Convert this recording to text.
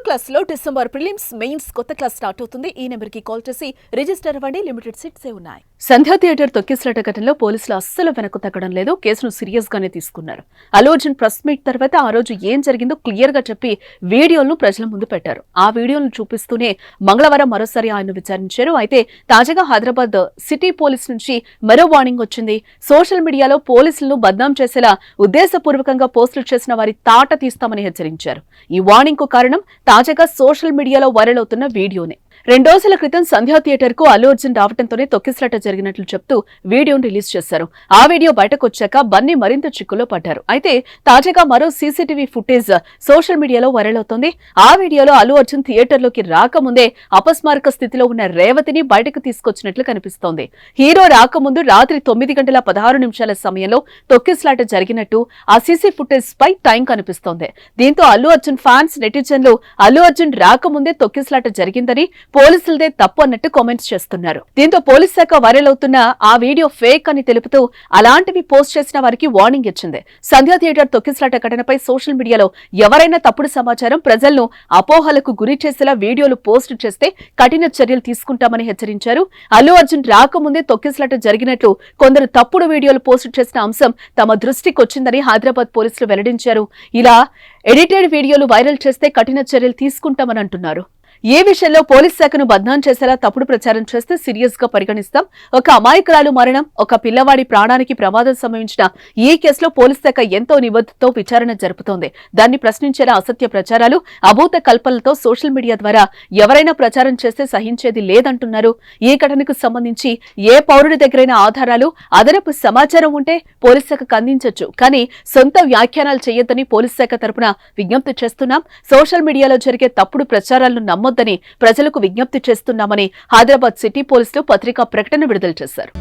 Class లో December prelims mains కొత్త class start అవుతుంది. ఈ నెంబర్ కి కాల్ చేసి రిజిస్టర్ అవ్వండి. లిమిటెడ్ సీట్సే ఉన్నాయి. సంధ్యా థియేటర్ తొక్కిసలాట ఘటనలో పోలీసులు అస్సలు వెనక్కు తగ్గడం లేదు. కేసును సీరియస్ గానే తీసుకున్నారు. అల్లు అర్జున్ ప్రెస్ మీట్ తర్వాత ఆ రోజు ఏం జరిగిందో క్లియర్ గా చెప్పి వీడియోలను ప్రజల ముందు పెట్టారు. ఆ వీడియోలను చూపిస్తూనే మంగళవారం మరోసారి ఆయన విచారించారు. అయితే తాజాగా హైదరాబాద్ సిటీ పోలీస్ నుంచి మరో వార్నింగ్ వచ్చింది. సోషల్ మీడియాలో పోలీసులను బద్నాం చేసేలా ఉద్దేశపూర్వకంగా పోస్టులు చేసిన వారి తాట తీస్తామని హెచ్చరించారు. ఈ వార్నింగ్ కు కారణం తాజాగా సోషల్ మీడియాలో వైరల్ అవుతున్న వీడియోనే. 2 రోజుల క్రితం సంధ్యా థియేటర్ కు అల్లు అర్జున్ రావడంతోనే తొక్కిసలాట జరిగినట్లు చెప్తూ వీడియోను రిలీజ్ చేశారు. ఆ వీడియో బయటకు వచ్చాక బన్నీ మరింత చిక్కులో పడ్డారు. అయితే తాజాగా మరో సీసీటీవీ ఫుటేజ్ సోషల్ మీడియాలో వైరల్ అవుతోంది. ఆ వీడియోలో అల్లు అర్జున్ థియేటర్లోకి రాకముందే అపస్మారక స్థితిలో ఉన్న రేవతిని బయటకు తీసుకొచ్చినట్లు కనిపిస్తోంది. హీరో రాకముందు రాత్రి 9:16 సమయంలో తొక్కిసలాట జరిగినట్టు ఆ సీసీ ఫుటేజ్ పై టైం కనిపిస్తోంది. దీంతో అల్లు అర్జున్ ఫ్యాన్స్ నెటిజన్లు అల్లు అర్జున్ రాకముందే తొక్కిసలాట జరిగిందని పోలీసులదే తప్పు అన్నట్టు కామెంట్స్ చేస్తున్నారు. దీంతో పోలీస్ శాఖ వైరల్ అవుతున్న ఆ వీడియో ఫేక్ అని తెలుపుతూ అలాంటివి పోస్ట్ చేసిన వారికి వార్నింగ్ ఇచ్చింది. సంధ్యా థియేటర్ తొక్కిసలాట ఘటనపై సోషల్ మీడియాలో ఎవరైనా తప్పుడు సమాచారం ప్రజలను అపోహలకు గురి చేసేలా వీడియోలు పోస్ట్ చేస్తే కఠిన చర్యలు తీసుకుంటామని హెచ్చరించారు. అల్లు అర్జున్ రాకముందే తొక్కిసలాట జరిగినట్లు కొందరు తప్పుడు వీడియోలు పోస్ట్ చేసిన అంశం తమ దృష్టికి వచ్చిందని హైదరాబాద్ పోలీసులు వెల్లడించారు. ఇలా ఎడిటెడ్ వీడియోలు వైరల్ చేస్తే కఠిన చర్యలు తీసుకుంటామని అంటున్నారు. ఏ విషయంలో పోలీస్ శాఖను బద్నాం చేసేలా తప్పుడు ప్రచారం చేస్తే సీరియస్ గా పరిగణిస్తాం. ఒక అమాయకురాలు మరణం, ఒక పిల్లవాడి ప్రాణానికి ప్రమాదం సంభవించిన ఈ కేసులో పోలీస్ శాఖ ఎంతో నిబద్ధతతో విచారణ జరుపుతోంది. దాన్ని ప్రశ్నించేలా అసత్య ప్రచారాలు, అభూత కల్పనలతో సోషల్ మీడియా ద్వారా ఎవరైనా ప్రచారం చేస్తే సహించేది లేదంటున్నారు. ఈ ఘటనకు సంబంధించి ఏ పౌరుడి దగ్గరైనా ఆధారాలు, అదనపు సమాచారం ఉంటే పోలీస్ శాఖకు అందించొచ్చు. కానీ సొంత వ్యాఖ్యానాలు చేయొద్దని పోలీస్ శాఖ తరపున విజ్ఞప్తి చేస్తున్నాం. సోషల్ మీడియాలో జరిగే తప్పుడు ప్రచారాలను నమ్మొద్దని ప్రజలకు విజ్ఞప్తి చేస్తున్నామని హైదరాబాద్ సిటీ పోలీసులు పత్రికా ప్రకటన విడుదల చేశారు.